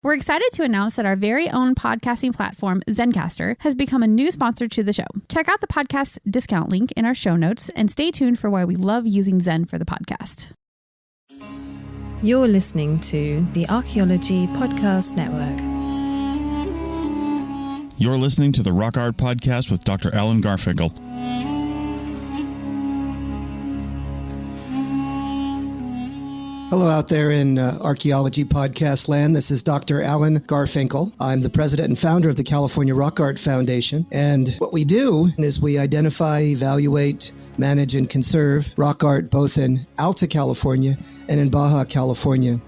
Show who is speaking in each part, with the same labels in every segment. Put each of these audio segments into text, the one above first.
Speaker 1: We're excited to announce that our very own podcasting platform, Zencastr, has become a new sponsor to the show. Check out the podcast's discount link in our show notes and stay tuned for why we love using Zen for the podcast.
Speaker 2: You're listening to the Archaeology Podcast Network.
Speaker 3: You're listening to the Rock Art Podcast with Dr. Alan Garfinkel.
Speaker 4: Hello out there in Archaeology Podcast land. This is Dr. Alan Garfinkel. I'm the president and founder of the California Rock Art Foundation. And what we do is we identify, evaluate, manage, and conserve rock art both in Alta California and in Baja California.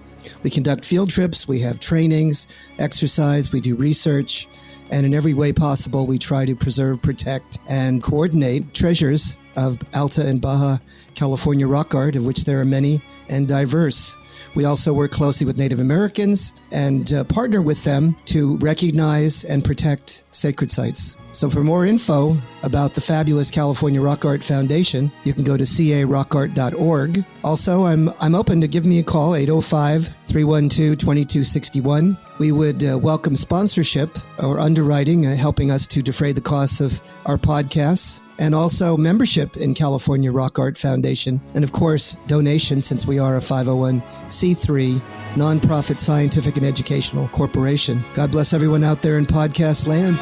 Speaker 4: We conduct field trips, we have trainings, exercise, we do research, and in every way possible, we try to preserve, protect, and coordinate treasures of Alta and Baja California rock art, of which there are many and diverse. We also work closely with Native Americans and partner with them to recognize and protect sacred sites. So for more info about the fabulous California Rock Art Foundation, you can go to carockart.org. Also, I'm open to give me a call, 805-312-2261. We would welcome sponsorship or underwriting, helping us to defray the costs of our podcasts, and also membership in California Rock Art Foundation. And of course, donations, since we are a 501c3 nonprofit scientific and educational corporation. God bless everyone out there in podcast land.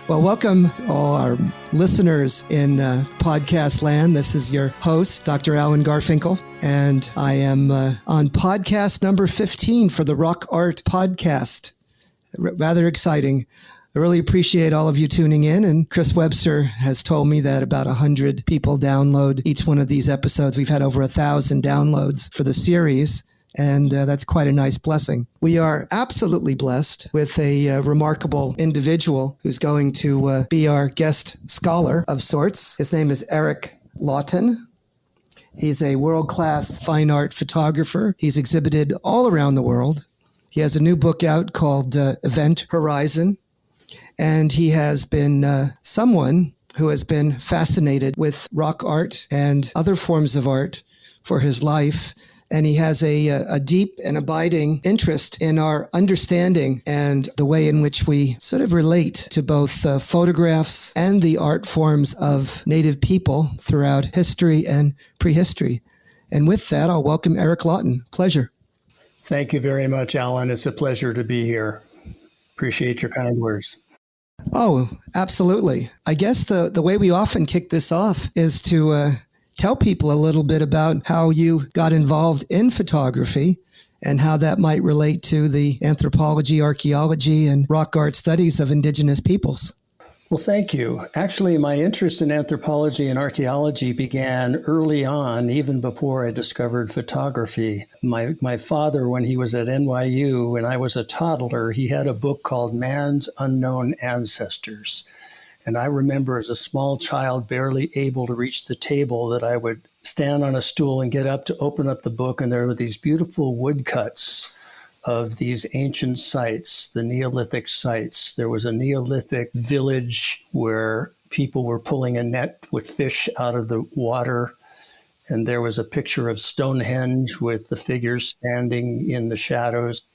Speaker 4: Well, welcome all our listeners in podcast land. This is your host, Dr. Alan Garfinkel, and I am on podcast number 15 for the Rock Art Podcast. Rather exciting. I really appreciate all of you tuning in, and Chris Webster has told me that about 100 people download each one of these episodes. We've had over 1,000 downloads for the series, and that's quite a nice blessing. We are absolutely blessed with a remarkable individual who's going to be our guest scholar of sorts. His name is Eric Lawton. He's a world-class fine art photographer. He's exhibited all around the world. He has a new book out called Event Horizon, and he has been someone who has been fascinated with rock art and other forms of art for his life. And he has a deep and abiding interest in our understanding and the way in which we sort of relate to both photographs and the art forms of Native people throughout history and prehistory. And with that, I'll welcome Eric Lawton. Pleasure.
Speaker 5: Thank you very much, Alan. It's a pleasure to be here. Appreciate your kind words.
Speaker 4: Oh, absolutely. I guess the way we often kick this off is to tell people a little bit about how you got involved in photography and how that might relate to the anthropology, archaeology, and rock art studies of indigenous peoples.
Speaker 5: Well, thank you. Actually, my interest in anthropology and archaeology began early on, even before I discovered photography. My father, when he was at NYU, when I was a toddler, he had a book called Man's Unknown Ancestors. And I remember as a small child, barely able to reach the table, that I would stand on a stool and get up to open up the book. And there were these beautiful woodcuts of these ancient sites, the Neolithic sites. There was a Neolithic village where people were pulling a net with fish out of the water. And there was a picture of Stonehenge with the figures standing in the shadows.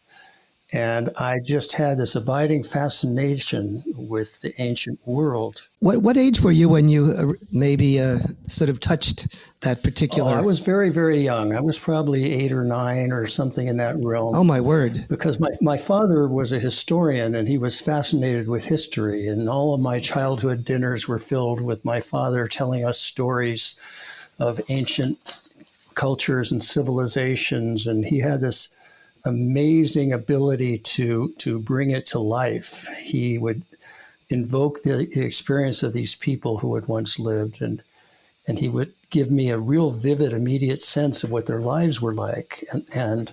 Speaker 5: And I just had this abiding fascination with the ancient world.
Speaker 4: What age were you when you maybe sort of touched that particular?
Speaker 5: Oh, I was very, very young. I was probably 8 or 9 or something in that realm.
Speaker 4: Oh, my word.
Speaker 5: Because my father was a historian and he was fascinated with history. And all of my childhood dinners were filled with my father telling us stories of ancient cultures and civilizations. And he had this amazing ability to bring it to life. He would invoke the experience of these people who had once lived, and he would give me a real vivid, immediate sense of what their lives were like. And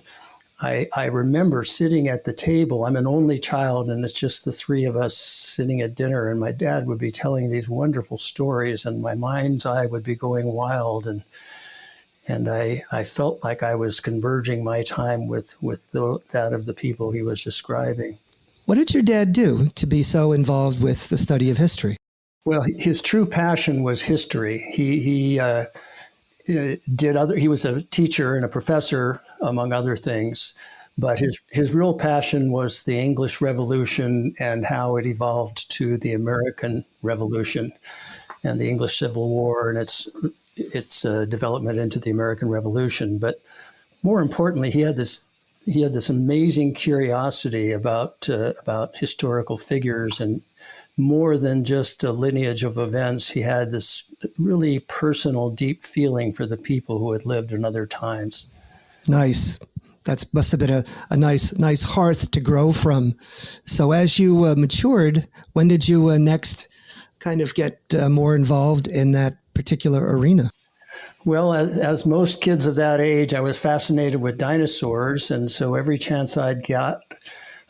Speaker 5: I remember sitting at the table. I'm an only child, and it's just the three of us sitting at dinner, and my dad would be telling these wonderful stories, and my mind's eye would be going wild, and I felt like I was converging my time with that of the people he was describing.
Speaker 4: What did your dad do to be so involved with the study of history?
Speaker 5: Well, his true passion was history. He he was a teacher and a professor, among other things. But his real passion was the English Revolution and how it evolved to the American Revolution and the English Civil War and its development into the American Revolution. But more importantly, he had this amazing curiosity about historical figures, and more than just a lineage of events, he had this really personal, deep feeling for the people who had lived in other times.
Speaker 4: Nice. That must have been a nice hearth to grow from. So as you matured, when did you next kind of get more involved in that particular arena?
Speaker 5: Well, as most kids of that age, I was fascinated with dinosaurs. And so every chance I'd got,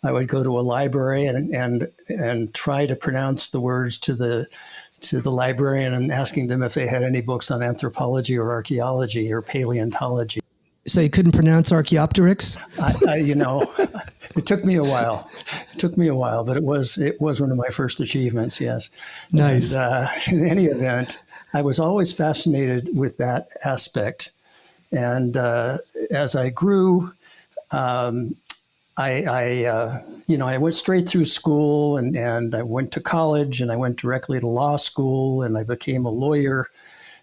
Speaker 5: I would go to a library and try to pronounce the words to the librarian and asking them if they had any books on anthropology or archaeology or paleontology.
Speaker 4: So you couldn't pronounce Archaeopteryx?
Speaker 5: It took me a while, but it was one of my first achievements. Yes.
Speaker 4: Nice.
Speaker 5: And, in any event, I was always fascinated with that aspect, and as I grew, I went straight through school, and I went to college, and I went directly to law school, and I became a lawyer.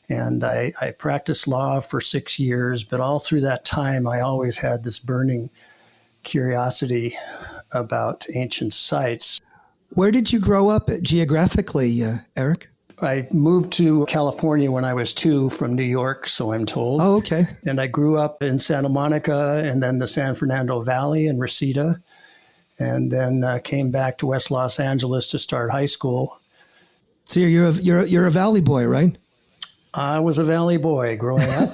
Speaker 5: And I practiced law for 6 years, but all through that time, I always had this burning curiosity about ancient sites.
Speaker 4: Where did you grow up geographically, Eric?
Speaker 5: I moved to California when I was 2 from New York, so I'm told.
Speaker 4: Oh, okay.
Speaker 5: And I grew up in Santa Monica and then the San Fernando Valley and Reseda, and then came back to West Los Angeles to start high school.
Speaker 4: So you're a Valley boy, right?
Speaker 5: I was a Valley boy growing up,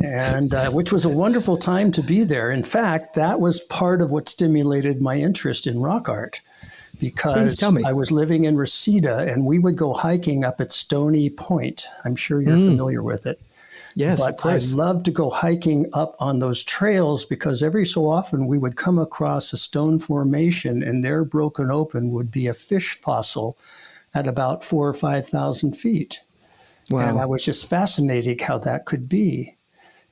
Speaker 5: and which was a wonderful time to be there. In fact, that was part of what stimulated my interest in rock art, because I was living in Reseda, and we would go hiking up at Stony Point. I'm sure you're familiar with it.
Speaker 4: Yes,
Speaker 5: but
Speaker 4: of course.
Speaker 5: I loved to go hiking up on those trails because every so often we would come across a stone formation, and there broken open would be a fish fossil at about 4,000 or 5,000 feet. Wow. And I was just fascinated how that could be.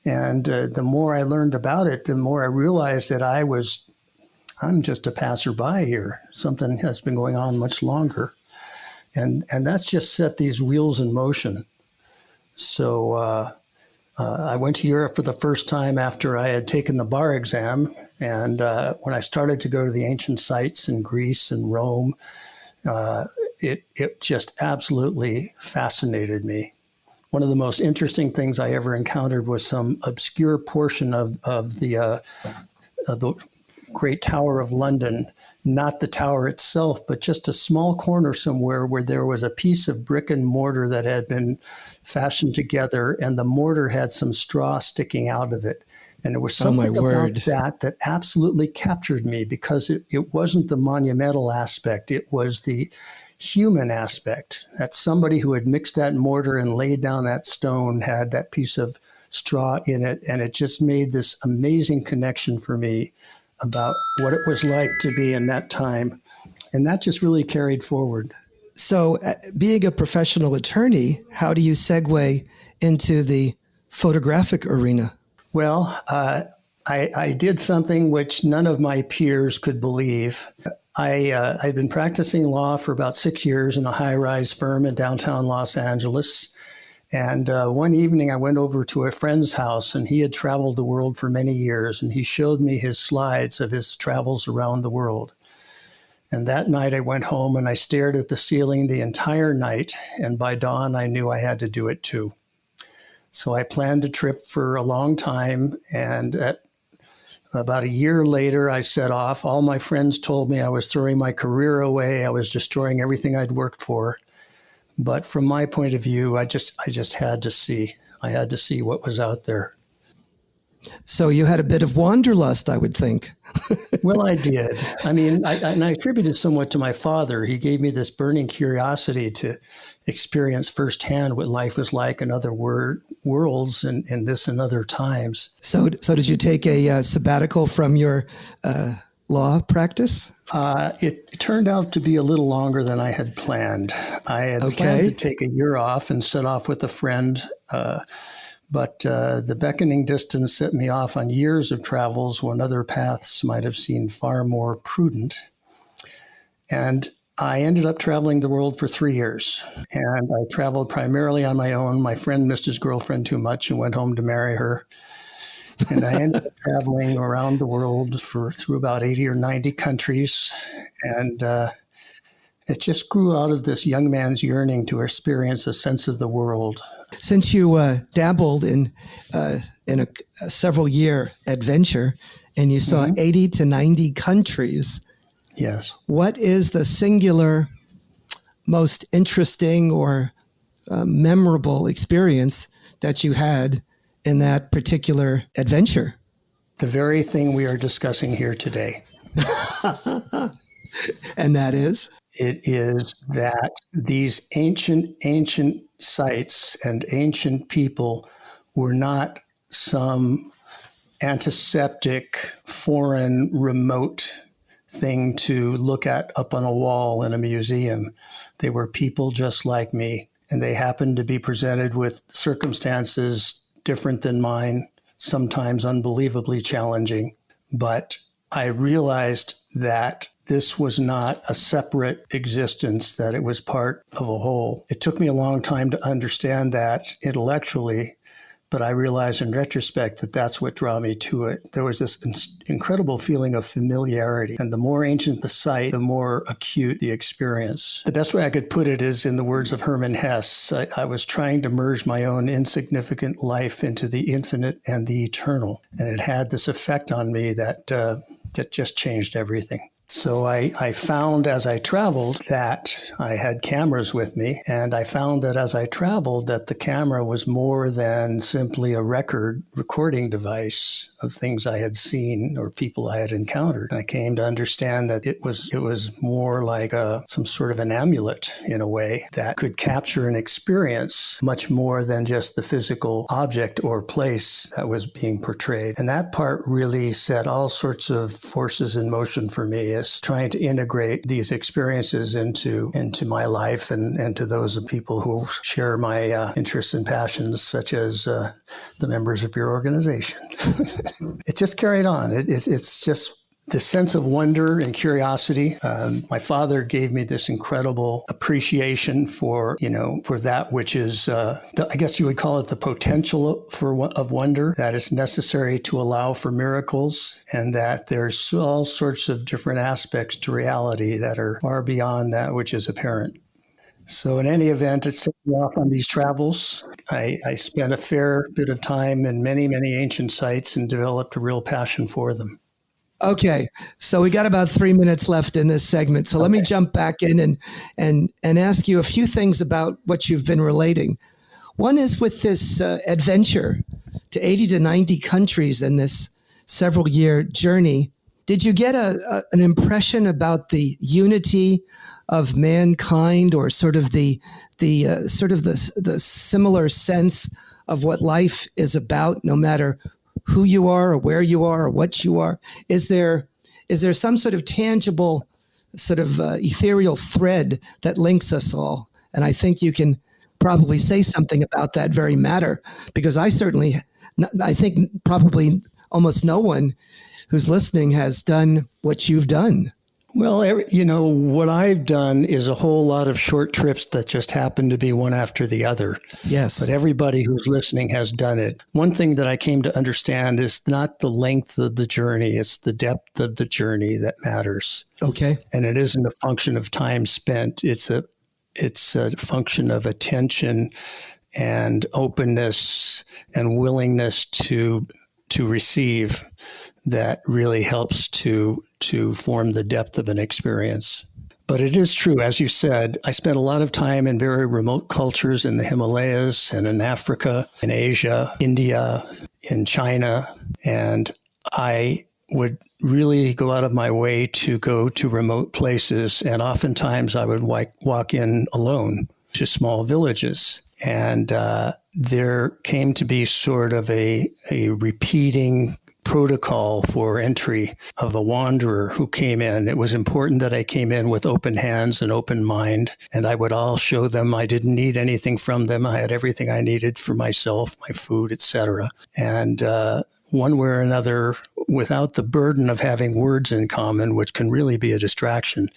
Speaker 5: And the more I learned about it, the more I realized that I'm just a passerby here. Something has been going on much longer. And that's just set these wheels in motion. So I went to Europe for the first time after I had taken the bar exam. And when I started to go to the ancient sites in Greece and Rome, it just absolutely fascinated me. One of the most interesting things I ever encountered was some obscure portion of the Great Tower of London, not the tower itself, but just a small corner somewhere where there was a piece of brick and mortar that had been fashioned together, and the mortar had some straw sticking out of it. And it was something about that absolutely captured me, because it wasn't the monumental aspect. It was the human aspect, that somebody who had mixed that mortar and laid down that stone had that piece of straw in it. And it just made this amazing connection for me about what it was like to be in that time. And that just really carried forward.
Speaker 4: So being a professional attorney, how do you segue into the photographic arena?
Speaker 5: Well, I did something which none of my peers could believe. I'd been practicing law for about 6 years in a high-rise firm in downtown Los Angeles. And one evening I went over to a friend's house, and he had traveled the world for many years, and he showed me his slides of his travels around the world. And that night I went home and I stared at the ceiling the entire night, and by dawn I knew I had to do it too. So I planned a trip for a long time, and about a year later, I set off. All my friends told me I was throwing my career away. I was destroying everything I'd worked for. But from my point of view, I just had to see. I had to see what was out there.
Speaker 4: So you had a bit of wanderlust, I would think.
Speaker 5: Well, I did. I mean, I attributed somewhat to my father. He gave me this burning curiosity to experience firsthand what life was like in other worlds and this and other times.
Speaker 4: So did you take a sabbatical from your law practice?
Speaker 5: It turned out to be a little longer than I had planned. I had planned to take a year off and set off with a friend But the beckoning distance set me off on years of travels when other paths might have seemed far more prudent. And I ended up traveling the world for 3 years. And I traveled primarily on my own. My friend missed his girlfriend too much and went home to marry her. And I ended up traveling around the world through about 80 or 90 countries. And it just grew out of this young man's yearning to experience a sense of the world.
Speaker 4: Since you dabbled in a several-year adventure and you saw 80 to 90 countries,
Speaker 5: yes,
Speaker 4: what is the singular most interesting or memorable experience that you had in that particular adventure?
Speaker 5: the very thing we are discussing here today.
Speaker 4: And that is?
Speaker 5: It is that these ancient sites and ancient people were not some antiseptic, foreign, remote thing to look at up on a wall in a museum. They were people just like me, and they happened to be presented with circumstances different than mine, sometimes unbelievably challenging. But I realized that this was not a separate existence, that it was part of a whole. It took me a long time to understand that intellectually, but I realized in retrospect that that's what drew me to it. There was this incredible feeling of familiarity, and the more ancient the site, the more acute the experience. The best way I could put it is in the words of Hermann Hesse. I was trying to merge my own insignificant life into the infinite and the eternal, and it had this effect on me that just changed everything. So I found as I traveled that I had cameras with me, and I found that as I traveled that the camera was more than simply a recording device of things I had seen or people I had encountered. And I came to understand that it was more like some sort of an amulet in a way that could capture an experience much more than just the physical object or place that was being portrayed. And that part really set all sorts of forces in motion for me, is trying to integrate these experiences into my life and to those of people who share my interests and passions, such as the members of your organization. It just carried on. It's just the sense of wonder and curiosity. My father gave me this incredible appreciation for that which is, I guess you would call it the potential of wonder that is necessary to allow for miracles, and that there's all sorts of different aspects to reality that are far beyond that which is apparent. So in any event, it set me off on these travels. I spent a fair bit of time in many, many ancient sites and developed a real passion for them.
Speaker 4: Okay, so we got about 3 minutes left in this segment. So let me jump back in and ask you a few things about what you've been relating. One is with this adventure to 80 to 90 countries in this several-year journey. Did you get an impression about the unity of mankind, or sort of the similar sense of what life is about, no matter who you are or where you are or what you are? Is there some sort of tangible, sort of ethereal thread that links us all? And I think you can probably say something about that very matter, because I think probably almost no one who's listening has done what you've done.
Speaker 5: Well, what I've done is a whole lot of short trips that just happen to be one after the other.
Speaker 4: Yes.
Speaker 5: But everybody who's listening has done it. One thing that I came to understand is not the length of the journey, it's the depth of the journey that matters.
Speaker 4: Okay.
Speaker 5: And it isn't a function of time spent. It's a function of attention and openness and willingness to receive that really helps to form the depth of an experience. But it is true, as you said, I spent a lot of time in very remote cultures in the Himalayas and in Africa, in Asia, India, in China, and I would really go out of my way to go to remote places, and oftentimes I would walk in alone to small villages. And there came to be sort of a repeating protocol for entry of a wanderer who came in. It was important that I came in with open hands and open mind, and I would all show them I didn't need anything from them. I had everything I needed for myself, my food, etc. And one way or another, without the burden of having words in common, which can really be a distraction,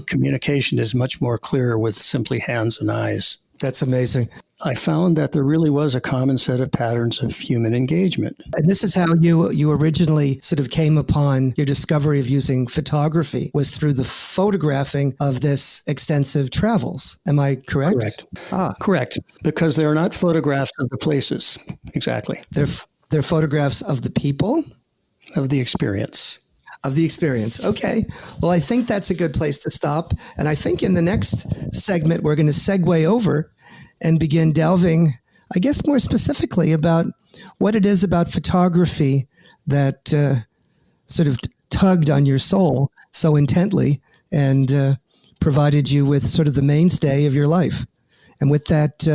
Speaker 5: communication is much more clear with simply hands and eyes.
Speaker 4: That's amazing.
Speaker 5: I found that there really was a common set of patterns of human engagement.
Speaker 4: And this is how you originally sort of came upon your discovery of using photography, was through the photographing of this extensive travels. Am I correct?
Speaker 5: Correct. Correct. Because they're not photographs of the places. Exactly.
Speaker 4: They're photographs of the people?
Speaker 5: Of the experience.
Speaker 4: Of the experience. Okay. Well, I think that's a good place to stop. And I think in the next segment, we're going to segue over and begin delving, I guess, more specifically about what it is about photography that sort of tugged on your soul so intently and provided you with sort of the mainstay of your life. And with that,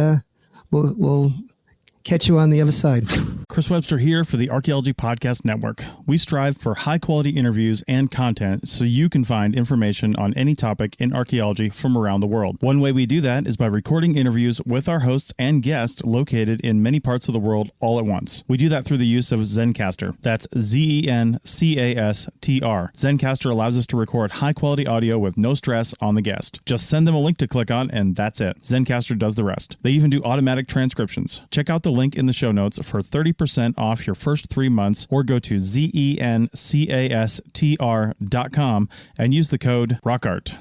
Speaker 4: we'll catch you on the other side.
Speaker 3: Chris Webster here for the Archaeology Podcast Network. We strive for high-quality interviews and content so you can find information on any topic in archaeology from around the world. One way we do that is by recording interviews with our hosts and guests located in many parts of the world all at once. We do that through the use of Zencastr. That's Zencastr. Zencastr allows us to record high-quality audio with no stress on the guest. Just send them a link to click on, and that's it. Zencastr does the rest. They even do automatic transcriptions. Check out the link in the show notes for 30% off your first 3 months, or go to zencastr.com and use the code ROCKART.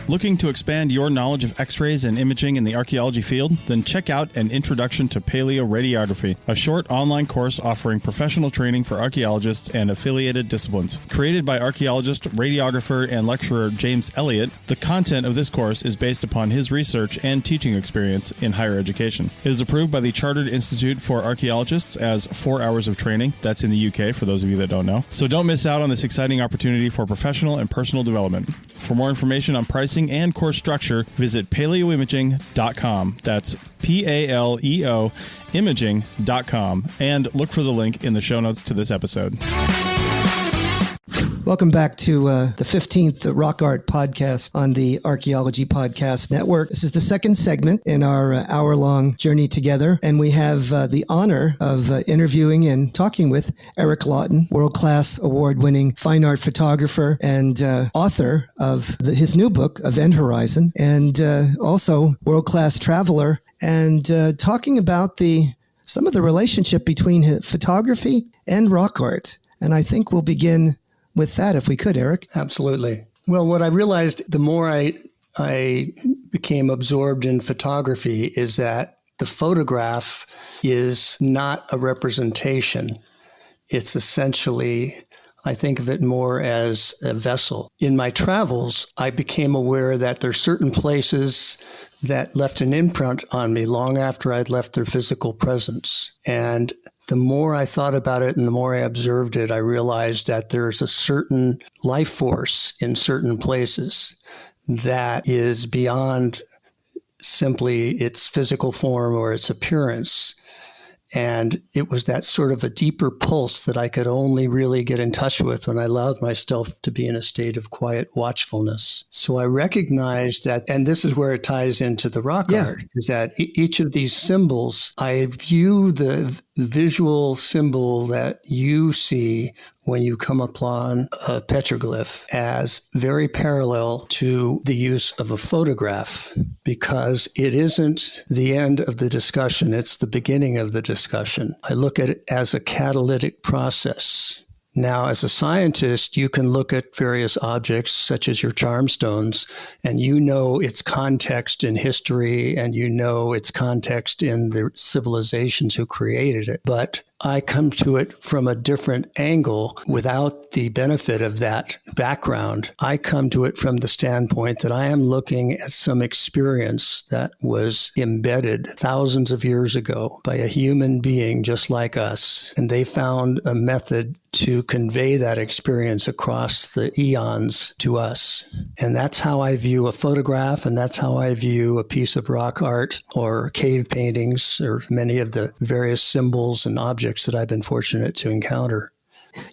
Speaker 3: Looking to expand your knowledge of X-rays and imaging in the archaeology field? Then check out An Introduction to Paleoradiography, a short online course offering professional training for archaeologists and affiliated disciplines. Created by archaeologist, radiographer, and lecturer James Elliott, the content of this course is based upon his research and teaching experience in higher education. It is approved by the Chartered Institute for Archaeologists as 4 hours of training. That's in the UK, for those of you that don't know. So don't miss out on this exciting opportunity for professional and personal development. For more information on pricing and course structure, visit paleoimaging.com. That's PALEO imaging.com, and look for the link in the show notes to this episode.
Speaker 4: Welcome back to the 15th Rock Art podcast on the Archaeology Podcast Network. This is the second segment in our hour-long journey together, and we have the honor of interviewing and talking with Eric Lawton, world-class award-winning fine art photographer and author of his new book, Event Horizon, and also world-class traveler, and talking about some of the relationship between photography and rock art. And I think we'll begin with that, if we could, Eric.
Speaker 5: Absolutely. Well, what I realized the more I became absorbed in photography is that the photograph is not a representation. It's essentially, I think of it more as a vessel. In my travels, I became aware that there are certain places that left an imprint on me long after I'd left their physical presence. And the more I thought about it and the more I observed it, I realized that there's a certain life force in certain places that is beyond simply its physical form or its appearance. And it was that sort of a deeper pulse that I could only really get in touch with when I allowed myself to be in a state of quiet watchfulness. So I recognized that, and this is where it ties into the rock art, is that each of these symbols, I view the visual symbol that you see when you come upon a petroglyph as very parallel to the use of a photograph, because it isn't the end of the discussion, it's the beginning of the discussion. I look at it as a catalytic process. Now, as a scientist, you can look at various objects, such as your charm stones, and you know its context in history, and you know its context in the civilizations who created it. But I come to it from a different angle without the benefit of that background. I come to it from the standpoint that I am looking at some experience that was embedded thousands of years ago by a human being just like us. And they found a method to convey that experience across the eons to us. And that's how I view a photograph, and that's how I view a piece of rock art or cave paintings or many of the various symbols and objects objects that I've been fortunate to encounter.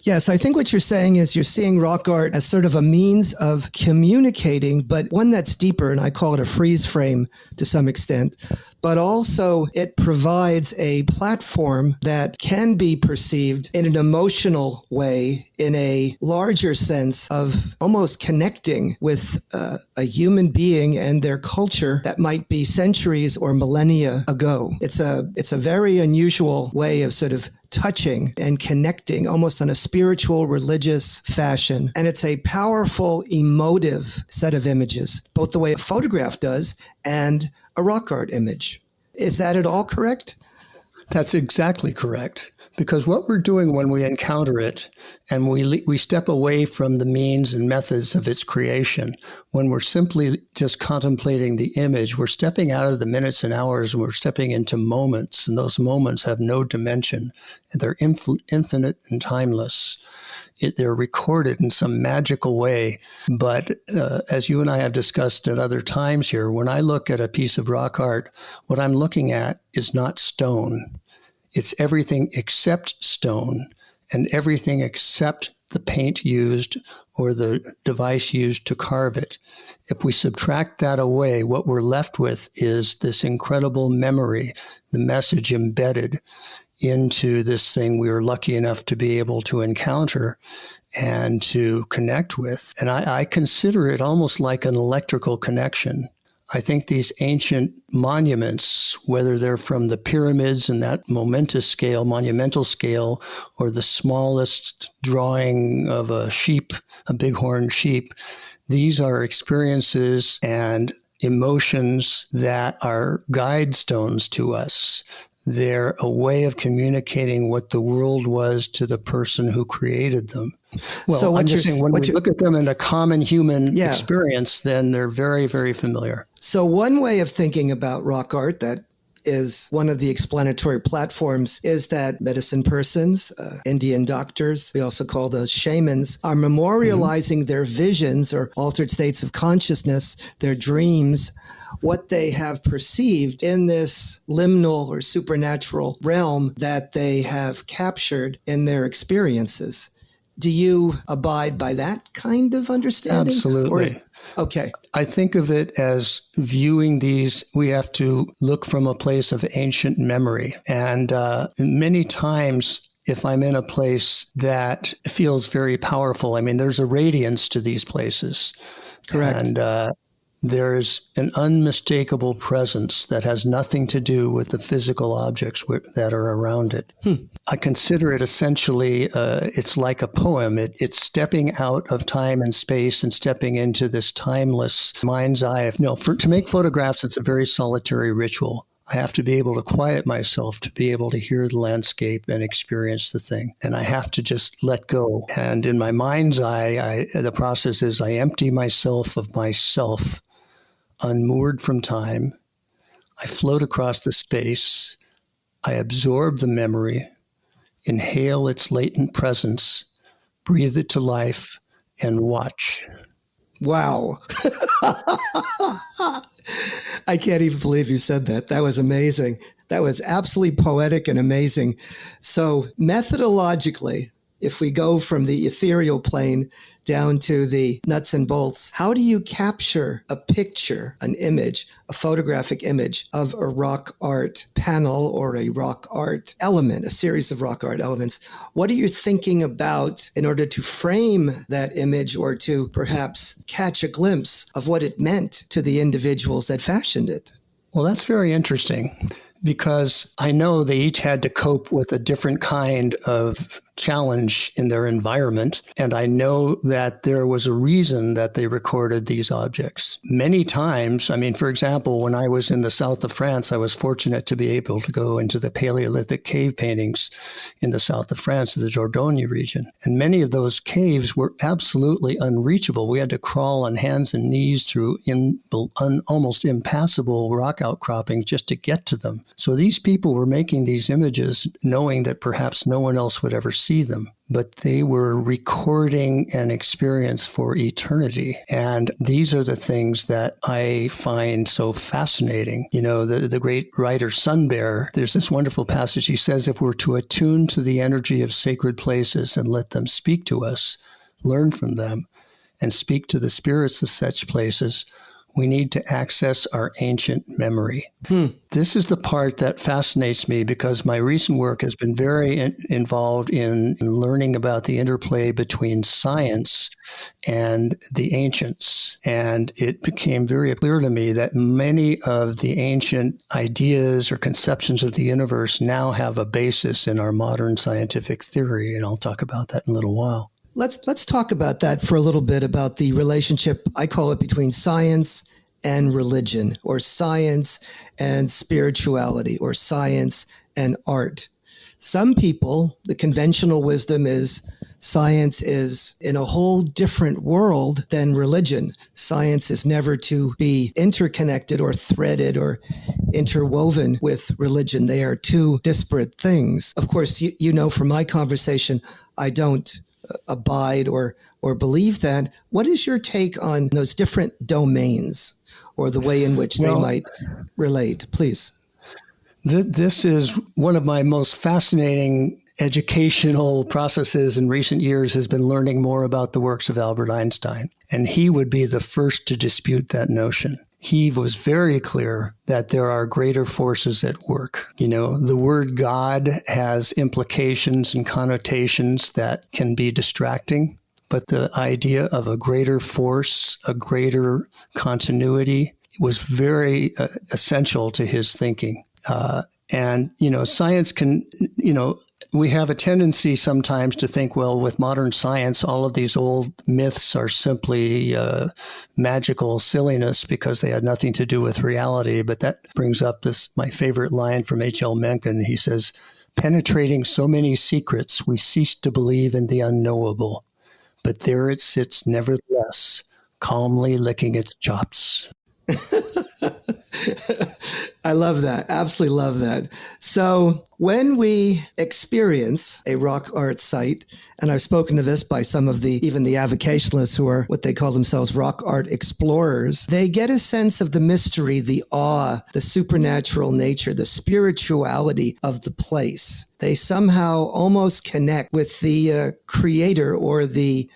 Speaker 4: Yes, I think what you're saying is you're seeing rock art as sort of a means of communicating, but one that's deeper, and I call it a freeze frame to some extent. But also it provides a platform that can be perceived in an emotional way, in a larger sense of almost connecting with a human being and their culture that might be centuries or millennia ago. It's a very unusual way of sort of touching and connecting almost in a spiritual, religious fashion. And it's a powerful, emotive set of images, both the way a photograph does and a rock art image. Is that at all correct?
Speaker 5: That's exactly correct. Because what we're doing when we encounter it and we step away from the means and methods of its creation, when we're simply just contemplating the image, we're stepping out of the minutes and hours and we're stepping into moments, and those moments have no dimension. They're infinite and timeless. They're recorded in some magical way. But as you and I have discussed at other times here, when I look at a piece of rock art, what I'm looking at is not stone. It's everything except stone and everything except the paint used or the device used to carve it. If we subtract that away, what we're left with is this incredible memory, the message embedded into this thing we were lucky enough to be able to encounter and to connect with. And I consider it almost like an electrical connection. I think these ancient monuments, whether they're from the pyramids and that monumental scale, or the smallest drawing of a sheep, a bighorn sheep, these are experiences and emotions that are guide stones to us. They're a way of communicating what the world was to the person who created them. Well, so I'm just saying, when we look at them in a common human experience, then they're very, very familiar.
Speaker 4: So one way of thinking about rock art that is one of the explanatory platforms is that medicine persons, Indian doctors, we also call those shamans, are memorializing their visions or altered states of consciousness, their dreams, what they have perceived in this liminal or supernatural realm that they have captured in their experiences. Do you abide by that kind of understanding?
Speaker 5: Absolutely.
Speaker 4: Okay.
Speaker 5: I think of it as viewing these, we have to look from a place of ancient memory. And many times, if I'm in a place that feels very powerful, I mean, there's a radiance to these places.
Speaker 4: Correct.
Speaker 5: And there's an unmistakable presence that has nothing to do with the physical objects that are around it. I consider it essentially, it's like a poem. It's stepping out of time and space and stepping into this timeless mind's eye. To make photographs, it's a very solitary ritual. I have to be able to quiet myself to be able to hear the landscape and experience the thing. And I have to just let go. And in my mind's eye, the process is I empty myself of myself, unmoored from time. I float across the space. I absorb the memory, inhale its latent presence, breathe it to life, and watch.
Speaker 4: Wow. I can't even believe you said that. That was amazing. That was absolutely poetic and amazing. So methodologically, if we go from the ethereal plane down to the nuts and bolts, how do you capture a picture, an image, a photographic image of a rock art panel or a rock art element, a series of rock art elements? What are you thinking about in order to frame that image or to perhaps catch a glimpse of what it meant to the individuals that fashioned it?
Speaker 5: Well, that's very interesting, because I know they each had to cope with a different kind of challenge in their environment. And I know that there was a reason that they recorded these objects. Many times, I mean, for example, when I was in the south of France, I was fortunate to be able to go into the Paleolithic cave paintings in the south of France, the Dordogne region. And many of those caves were absolutely unreachable. We had to crawl on hands and knees through almost impassable rock outcroppings just to get to them. So these people were making these images knowing that perhaps no one else would ever see see them, but they were recording an experience for eternity. And these are the things that I find so fascinating. You know, the great writer Sun Bear, there's this wonderful passage. He says, if we're to attune to the energy of sacred places and let them speak to us, learn from them, and speak to the spirits of such places, we need to access our ancient memory. This is the part that fascinates me because my recent work has been very involved in learning about the interplay between science and the ancients. And it became very clear to me that many of the ancient ideas or conceptions of the universe now have a basis in our modern scientific theory. And I'll talk about that in a little while.
Speaker 4: Let's talk about that for a little bit, about the relationship, I call it, between science and religion, or science and spirituality, or science and art. Some people, the conventional wisdom is science is in a whole different world than religion. Science is never to be interconnected or threaded or interwoven with religion. They are two disparate things. Of course, you know from my conversation, I don't abide or believe that. What is your take on those different domains, or the way in which they might relate, please?
Speaker 5: This is one of my most fascinating educational processes in recent years, has been learning more about the works of Albert Einstein. And he would be the first to dispute that notion. He was very clear that there are greater forces at work. You know, the word God has implications and connotations that can be distracting, but the idea of a greater force, a greater continuity, was very essential to his thinking. And, you know, science can, you know, we have a tendency sometimes to think, well, with modern science, all of these old myths are simply magical silliness because they had nothing to do with reality. But that brings up my favorite line from H.L. Mencken. He says, penetrating so many secrets, we cease to believe in the unknowable. But there it sits nevertheless, calmly licking its chops.
Speaker 4: I love that. Absolutely love that. So when we experience a rock art site, and I've spoken to this by some of even the avocationalists who are what they call themselves rock art explorers, they get a sense of the mystery, the awe, the supernatural nature, the spirituality of the place. They somehow almost connect with the creator, or the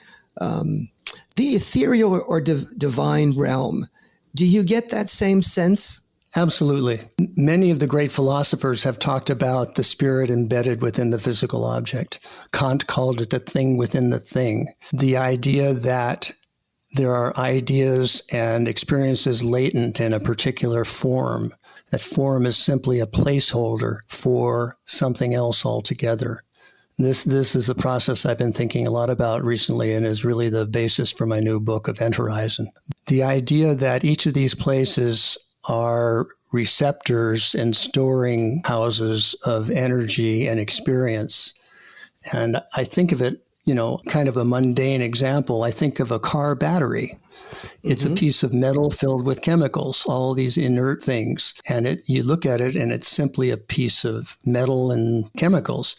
Speaker 4: ethereal or divine realm. Do you get that same sense?
Speaker 5: Absolutely. Many of the great philosophers have talked about the spirit embedded within the physical object. Kant called it the thing within the thing. The idea that there are ideas and experiences latent in a particular form. That form is simply a placeholder for something else altogether. This is a process I've been thinking a lot about recently, and is really the basis for my new book, Event Horizon. The idea that each of these places are receptors and storing houses of energy and experience. And I think of it, you know, kind of a mundane example. I think of a car battery. It's a piece of metal filled with chemicals, all these inert things. And you look at it and it's simply a piece of metal and chemicals,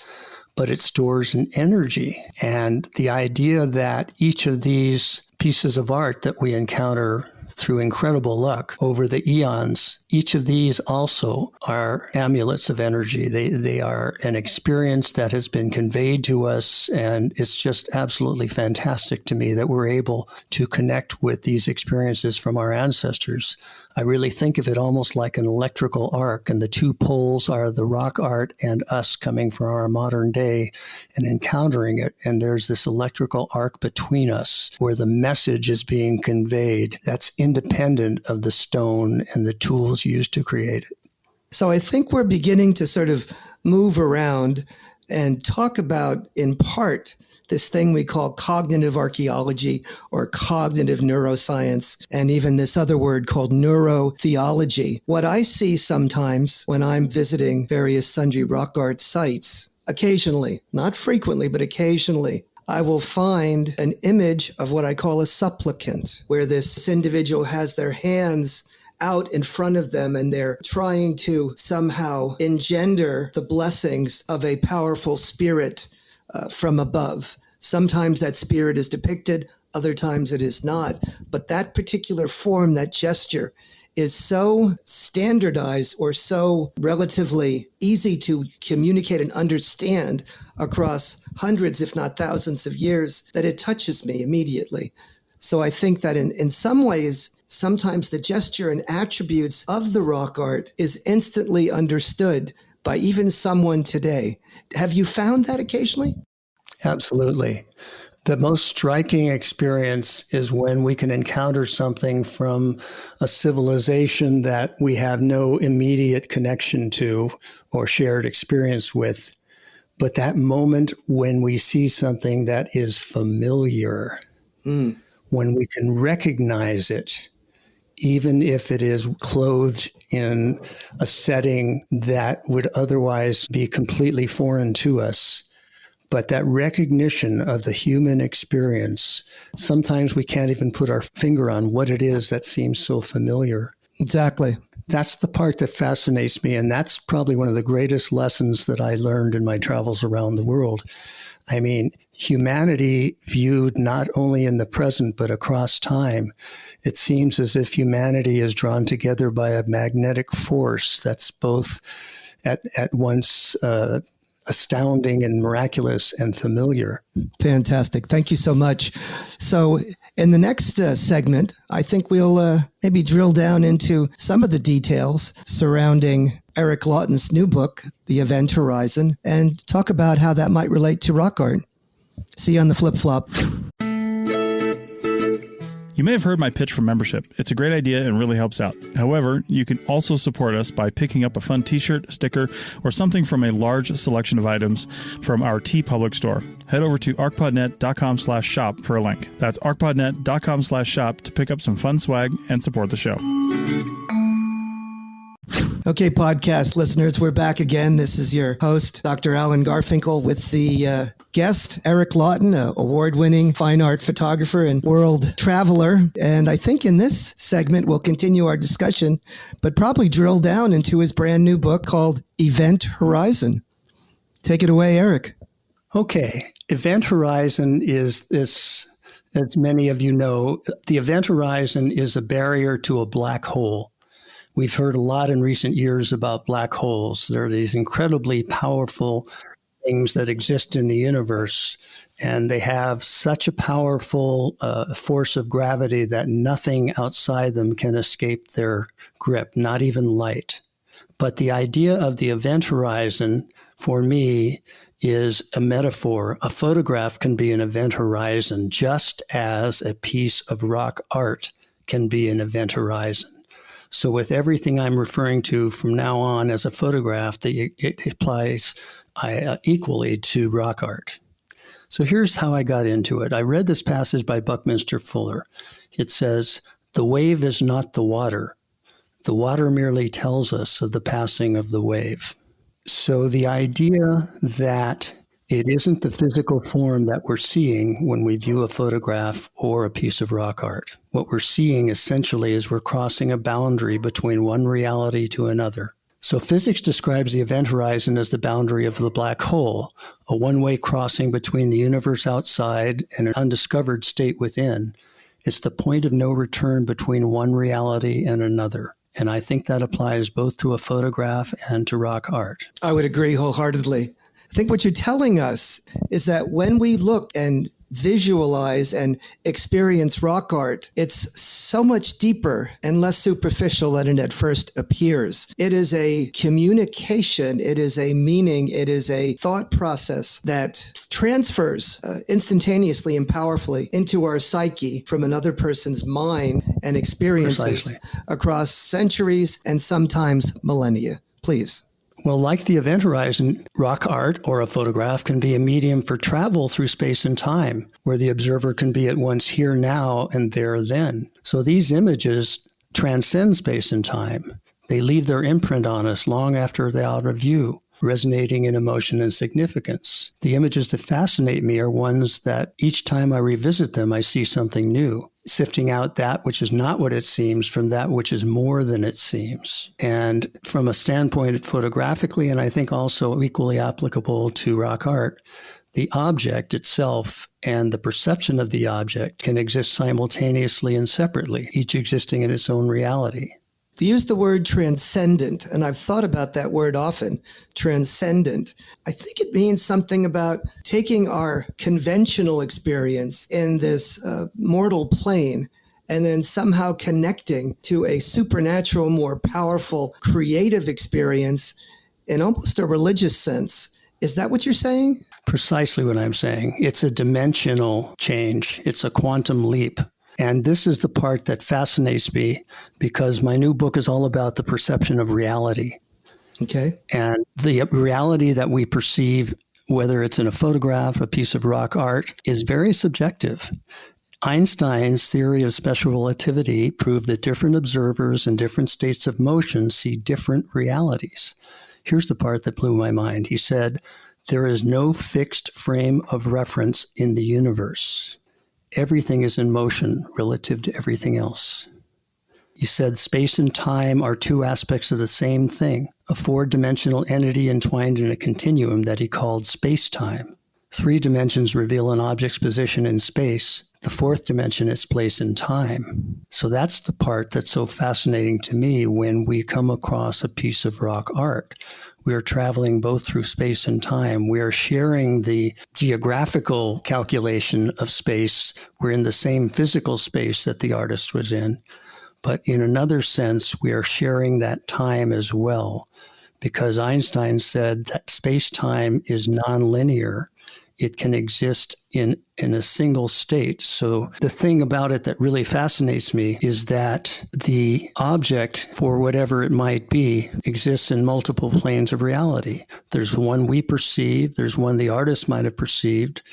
Speaker 5: but it stores an energy. And the idea that each of these pieces of art that we encounter through incredible luck over the eons, each of these also are amulets of energy. They are an experience that has been conveyed to us, and it's just absolutely fantastic to me that we're able to connect with these experiences from our ancestors. I really think of it almost like an electrical arc, and the two poles are the rock art and us coming from our modern day and encountering it. And there's this electrical arc between us where the message is being conveyed that's independent of the stone and the tools used to create it.
Speaker 4: So I think we're beginning to sort of move around and talk about, in part, this thing we call cognitive archaeology or cognitive neuroscience, and even this other word called neurotheology. What I see sometimes when I'm visiting various sundry rock art sites, occasionally, not frequently, but occasionally, I will find an image of what I call a supplicant, where this individual has their hands out in front of them and they're trying to somehow engender the blessings of a powerful spirit from above. Sometimes that spirit is depicted, other times it is not. But that particular form, that gesture, is so standardized or so relatively easy to communicate and understand across hundreds, if not thousands of years, that it touches me immediately. So I think that in some ways, sometimes the gesture and attributes of the rock art is instantly understood by even someone today. Have you found that occasionally?
Speaker 5: Absolutely. The most striking experience is when we can encounter something from a civilization that we have no immediate connection to or shared experience with. But that moment when we see something that is familiar, when we can recognize it, even if it is clothed in a setting that would otherwise be completely foreign to us. But that recognition of the human experience, sometimes we can't even put our finger on what it is that seems so familiar.
Speaker 4: Exactly.
Speaker 5: That's the part that fascinates me. And that's probably one of the greatest lessons that I learned in my travels around the world. I mean, humanity viewed not only in the present, but across time, it seems as if humanity is drawn together by a magnetic force that's both at once astounding and miraculous and familiar.
Speaker 4: Fantastic. Thank you so much. So in the next segment, I think we'll maybe drill down into some of the details surrounding Eric Lawton's new book, The Event Horizon, and talk about how that might relate to rock art. See you on the flip-flop.
Speaker 3: You may have heard my pitch for membership. It's a great idea and really helps out. However, you can also support us by picking up a fun t-shirt, sticker, or something from a large selection of items from our TeePublic store. Head over to arcpodnet.com/shop for a link. That's arcpodnet.com/shop to pick up some fun swag and support the show.
Speaker 4: Okay, podcast listeners, we're back again. This is your host, Dr. Alan Garfinkel, with the guest, Eric Lawton, an award-winning fine art photographer and world traveler. And I think in this segment, we'll continue our discussion, but probably drill down into his brand new book called Event Horizon. Take it away, Eric.
Speaker 5: Okay. Event Horizon is this, as many of you know, the event horizon is a barrier to a black hole. We've heard a lot in recent years about black holes. There are these incredibly powerful things that exist in the universe, and they have such a powerful force of gravity that nothing outside them can escape their grip, not even light. But the idea of the event horizon, for me, is a metaphor. A photograph can be an event horizon, just as a piece of rock art can be an event horizon. So with everything I'm referring to from now on as a photograph, it applies equally to rock art. So here's how I got into it. I read this passage by Buckminster Fuller. It says, "The wave is not the water. The water merely tells us of the passing of the wave." So the idea that it isn't the physical form that we're seeing when we view a photograph or a piece of rock art. What we're seeing essentially is we're crossing a boundary between one reality to another. So physics describes the event horizon as the boundary of the black hole, a one-way crossing between the universe outside and an undiscovered state within. It's the point of no return between one reality and another. And I think that applies both to a photograph and to rock art.
Speaker 4: I would agree wholeheartedly. I think what you're telling us is that when we look and visualize and experience rock art, it's so much deeper and less superficial than it at first appears. It is a communication, it is a meaning, it is a thought process that transfers instantaneously and powerfully into our psyche from another person's mind and experiences across centuries and sometimes millennia. Please.
Speaker 5: Well, like the event horizon, rock art or a photograph can be a medium for travel through space and time, where the observer can be at once here now and there then. So these images transcend space and time. They leave their imprint on us long after they're out of view, resonating in emotion and significance. The images that fascinate me are ones that each time I revisit them, I see something new, sifting out that which is not what it seems from that which is more than it seems. And from a standpoint photographically, and I think also equally applicable to rock art, The object itself and the perception of the object can exist simultaneously and separately, each existing in its own reality.
Speaker 4: You use the word transcendent, and I've thought about that word often, transcendent. I think it means something about taking our conventional experience in this mortal plane and then somehow connecting to a supernatural, more powerful, creative experience in almost a religious sense. Is that what you're saying?
Speaker 5: Precisely what I'm saying. It's a dimensional change. It's a quantum leap. And this is the part that fascinates me because my new book is all about the perception of reality.
Speaker 4: Okay.
Speaker 5: And the reality that we perceive, whether it's in a photograph, a piece of rock art, is very subjective. Einstein's theory of special relativity proved that different observers in different states of motion see different realities. Here's the part that blew my mind. He said, "There is no fixed frame of reference in the universe. Everything is in motion relative to everything else." He said space and time are two aspects of the same thing, a four-dimensional entity entwined in a continuum that he called space-time. 3 dimensions reveal an object's position in space. The 4th dimension is place in time. So that's the part that's so fascinating to me when we come across a piece of rock art. We are traveling both through space and time. We are sharing the geographical calculation of space. We're in the same physical space that the artist was in. But in another sense, we are sharing that time as well, because Einstein said that space-time is nonlinear. It can exist in a single state. So the thing about it that really fascinates me is that the object, for whatever it might be, exists in multiple planes of reality. There's one we perceive, there's one the artist might have perceived,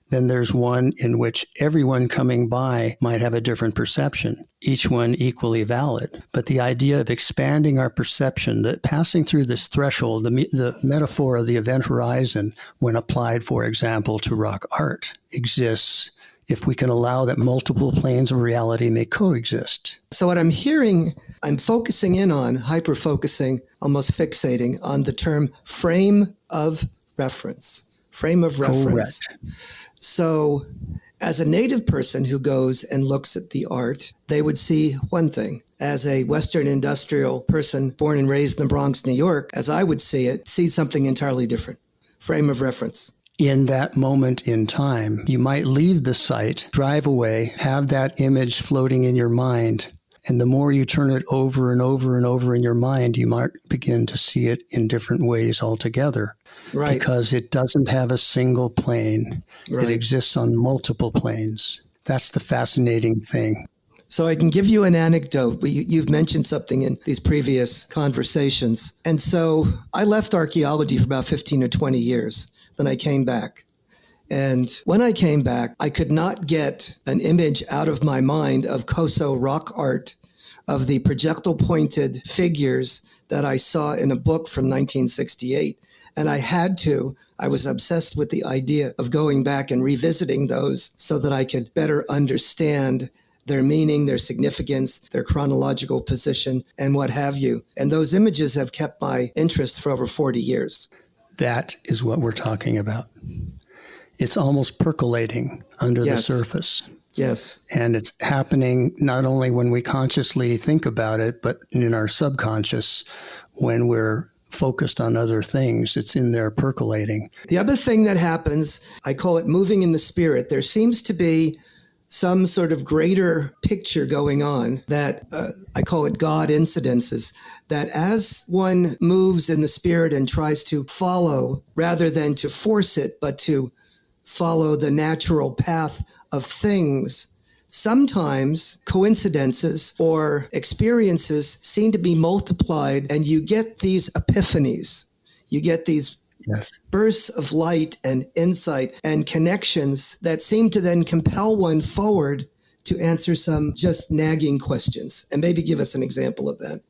Speaker 5: then there's one in which everyone coming by might have a different perception, each one equally valid. But the idea of expanding our perception, that passing through this threshold, the metaphor of the event horizon, when applied, for example, to rock art, exists if we can allow that multiple planes of reality may coexist.
Speaker 4: So what I'm hearing, I'm focusing in on, hyper-focusing, almost fixating on the term frame of reference. Frame of reference.
Speaker 5: Correct.
Speaker 4: So as a native person who goes and looks at the art, they would see one thing. As a Western industrial person born and raised in the Bronx, New York, as I would see it, see something entirely different. Frame of reference.
Speaker 5: In that moment in time, you might leave the site, drive away, have that image floating in your mind. And the more you turn it over and over and over in your mind, you might begin to see it in different ways altogether.
Speaker 4: Right.
Speaker 5: Because it doesn't have a single plane.
Speaker 4: Right.
Speaker 5: It exists on multiple planes. That's the fascinating thing.
Speaker 4: So I can give you an anecdote. You've mentioned something in these previous conversations. And so I left archaeology for about 15 or 20 years. Then I came back. And when I came back, I could not get an image out of my mind of Koso rock art, of the projectile pointed figures that I saw in a book from 1968. And I was obsessed with the idea of going back and revisiting those so that I could better understand their meaning, their significance, their chronological position, and what have you. And those images have kept my interest for over 40 years.
Speaker 5: That is what we're talking about. It's almost percolating under the surface.
Speaker 4: Yes.
Speaker 5: And it's happening not only when we consciously think about it, but in our subconscious when we're focused on other things. It's in there percolating.
Speaker 4: The other thing that happens, I call it moving in the spirit. There seems to be some sort of greater picture going on that I call it God incidences, that as one moves in the spirit and tries to follow rather than to force it, but to follow the natural path of things, sometimes coincidences or experiences seem to be multiplied and you get these epiphanies. You get these bursts of light and insight and connections that seem to then compel one forward to answer some just nagging questions. And maybe give us an example of that.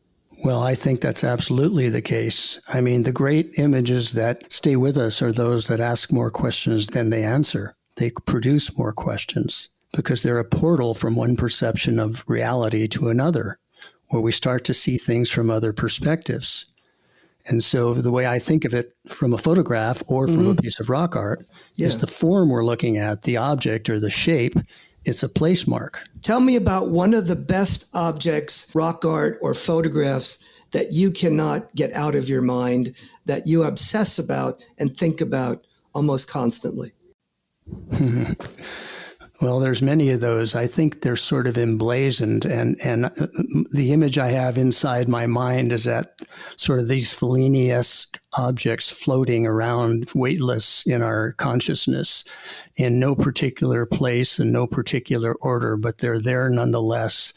Speaker 5: Well, I think that's absolutely the case. I mean, the great images that stay with us are those that ask more questions than they answer. They produce more questions because they're a portal from one perception of reality to another, where we start to see things from other perspectives. And so the way I think of it from a photograph or from a piece of rock art is the form we're looking at, the object or the shape, it's a place mark.
Speaker 4: Tell me about one of the best objects, rock art or photographs, that you cannot get out of your mind, that you obsess about and think about almost constantly.
Speaker 5: Well, there's many of those. I think they're sort of emblazoned, and the image I have inside my mind is that sort of these Fellini-esque objects floating around weightless in our consciousness in no particular place and no particular order, but they're there nonetheless.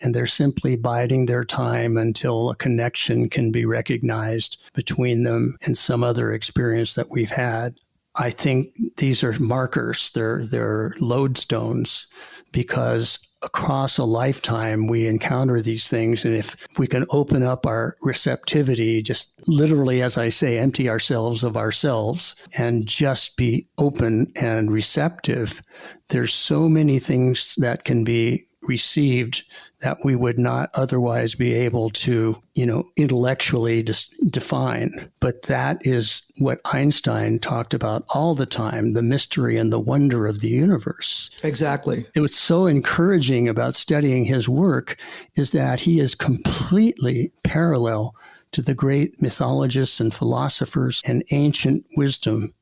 Speaker 5: And they're simply biding their time until a connection can be recognized between them and some other experience that we've had. I think these are markers. They're lodestones, because across a lifetime we encounter these things. And if we can open up our receptivity, just literally, as I say, empty ourselves of ourselves and just be open and receptive, there's so many things that can be received that we would not otherwise be able to, intellectually just define. But that is what Einstein talked about all the time, the mystery and the wonder of the universe.
Speaker 4: Exactly.
Speaker 5: It was so encouraging about studying his work is that he is completely parallel to the great mythologists and philosophers and ancient wisdom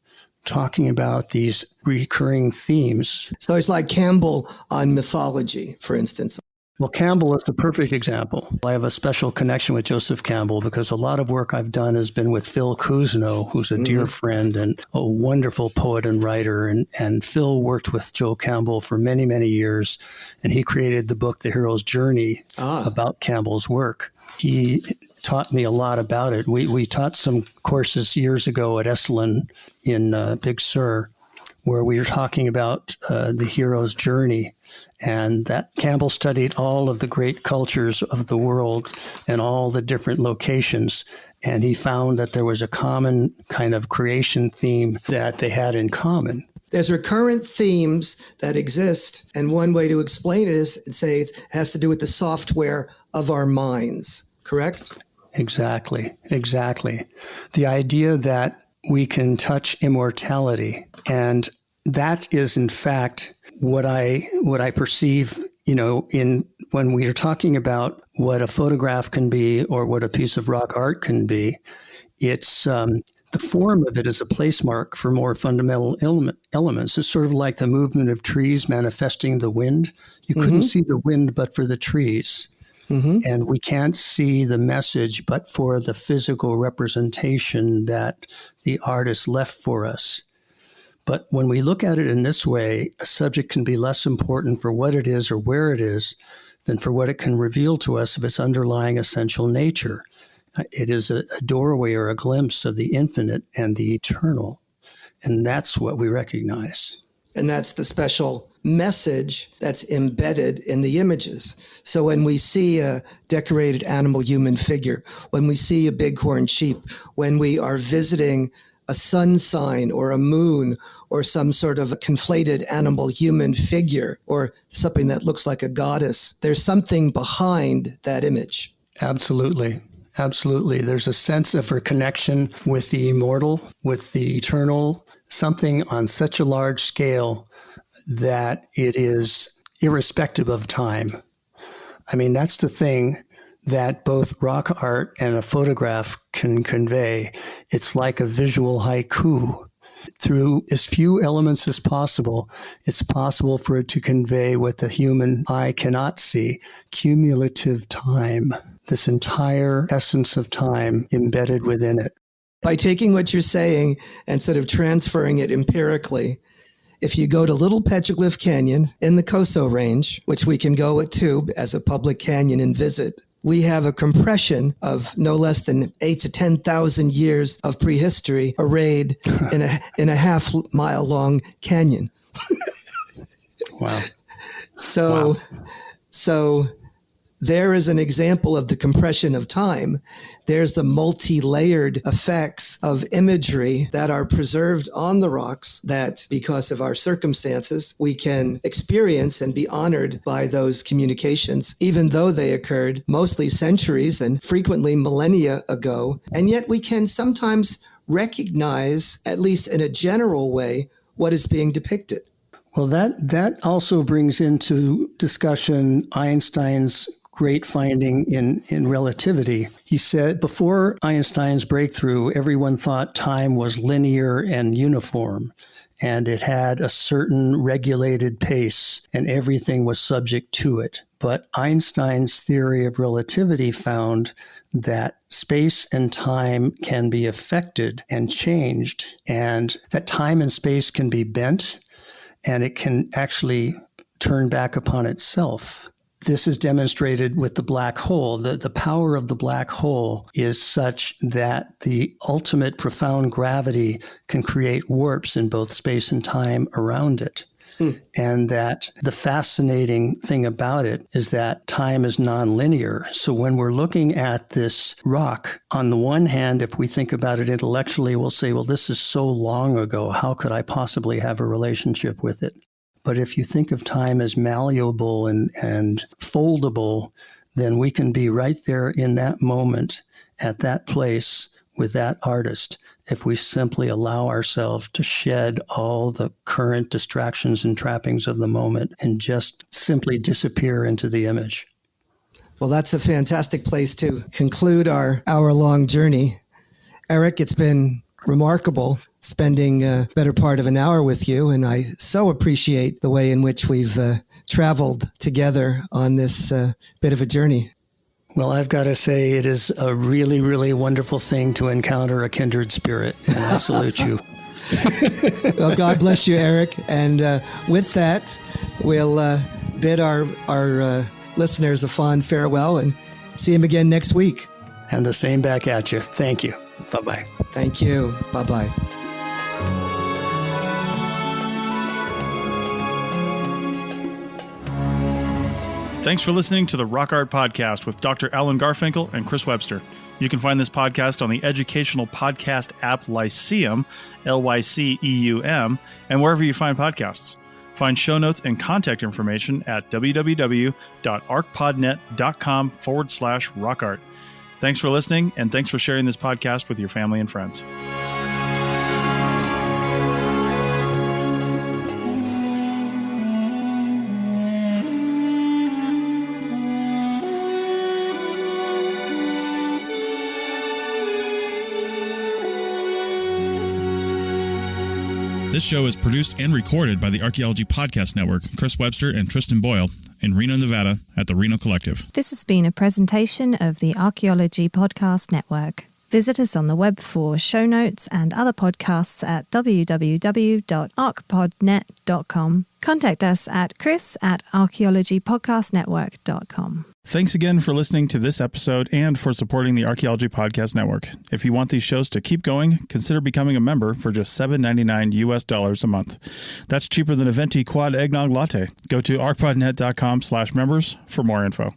Speaker 5: talking about these recurring themes.
Speaker 4: So it's like Campbell on mythology, for instance.
Speaker 5: Well, Campbell is the perfect example. I have a special connection with Joseph Campbell because a lot of work I've done has been with Phil Cousineau, who's a dear friend and a wonderful poet and writer. And Phil worked with Joe Campbell for many, many years, and he created the book, The Hero's Journey, about Campbell's work. He taught me a lot about it. We taught some courses years ago at Esalen in Big Sur, where we were talking about the hero's journey, and that Campbell studied all of the great cultures of the world and all the different locations. And he found that there was a common kind of creation theme that they had in common.
Speaker 4: There's recurrent themes that exist, and one way to explain it is to say it has to do with the software of our minds, correct?
Speaker 5: Exactly. The idea that we can touch immortality, and that is in fact what I perceive, in when we are talking about what a photograph can be or what a piece of rock art can be. It's the form of it is a place mark for more fundamental elements. It's sort of like the movement of trees manifesting the wind. You couldn't see the wind but for the trees. And we can't see the message but for the physical representation that the artist left for us. But when we look at it in this way, a subject can be less important for what it is or where it is than for what it can reveal to us of its underlying essential nature. It is a doorway or a glimpse of the infinite and the eternal. And that's what we recognize.
Speaker 4: And that's the special message that's embedded in the images. So when we see a decorated animal human figure, when we see a bighorn sheep, when we are visiting a sun sign or a moon or some sort of a conflated animal human figure or something that looks like a goddess, there's something behind that image.
Speaker 5: Absolutely. There's a sense of a connection with the immortal, with the eternal, something on such a large scale that it is irrespective of time. I mean, that's the thing that both rock art and a photograph can convey. It's like a visual haiku. Through as few elements as possible, it's possible for it to convey what the human eye cannot see: cumulative time, this entire essence of time embedded within it.
Speaker 4: By taking what you're saying and sort of transferring it empirically, if you go to Little Petroglyph Canyon in the Coso Range, which we can go to as a public canyon and visit, we have a compression of no less than 8,000 to 10,000 years of prehistory arrayed in a half-mile long canyon.
Speaker 5: Wow.
Speaker 4: So there is an example of the compression of time. There's the multi-layered effects of imagery that are preserved on the rocks that, because of our circumstances, we can experience and be honored by those communications, even though they occurred mostly centuries and frequently millennia ago. And yet we can sometimes recognize, at least in a general way, what is being depicted.
Speaker 5: Well, that also brings into discussion Einstein's great finding in relativity. He said before Einstein's breakthrough, everyone thought time was linear and uniform, and it had a certain regulated pace, and everything was subject to it. But Einstein's theory of relativity found that space and time can be affected and changed, and that time and space can be bent, and it can actually turn back upon itself. This is demonstrated with the black hole. The power of the black hole is such that the ultimate profound gravity can create warps in both space and time around it. And that the fascinating thing about it is that time is nonlinear. So when we're looking at this rock, on the one hand, if we think about it intellectually, we'll say, well, this is so long ago. How could I possibly have a relationship with it? But if you think of time as malleable and foldable, then we can be right there in that moment, at that place, with that artist, if we simply allow ourselves to shed all the current distractions and trappings of the moment and just simply disappear into the image.
Speaker 4: Well, that's a fantastic place to conclude our hour-long journey. Eric, it's been remarkable spending a better part of an hour with you, and I so appreciate the way in which we've traveled together on this bit of a journey.
Speaker 5: Well, I've got to say it is a really, really wonderful thing to encounter a kindred spirit, and I salute you.
Speaker 4: Well, God bless you, Eric. And with that, we'll bid our listeners a fond farewell and see them again next week.
Speaker 5: And the same back at you. Thank you. Bye-bye.
Speaker 4: Thank you. Bye-bye.
Speaker 3: Thanks for listening to the Rock Art Podcast with Dr. Alan Garfinkel and Chris Webster. You can find this podcast on the educational podcast app Lyceum, Lyceum, and wherever you find podcasts. Find show notes and contact information at www.arcpodnet.com/rockart. Thanks for listening, and thanks for sharing this podcast with your family and friends. This show is produced and recorded by the Archaeology Podcast Network, Chris Webster and Tristan Boyle, in Reno, Nevada, at the Reno Collective.
Speaker 2: This has been a presentation of the Archaeology Podcast Network. Visit us on the web for show notes and other podcasts at www.arcpodnet.com. Contact us at chris@archaeologypodcastnetwork.com.
Speaker 3: Thanks again for listening to this episode and for supporting the Archaeology Podcast Network. If you want these shows to keep going, consider becoming a member for just $7.99 a month. That's cheaper than a venti quad eggnog latte. Go to arcpodnet.com/members for more info.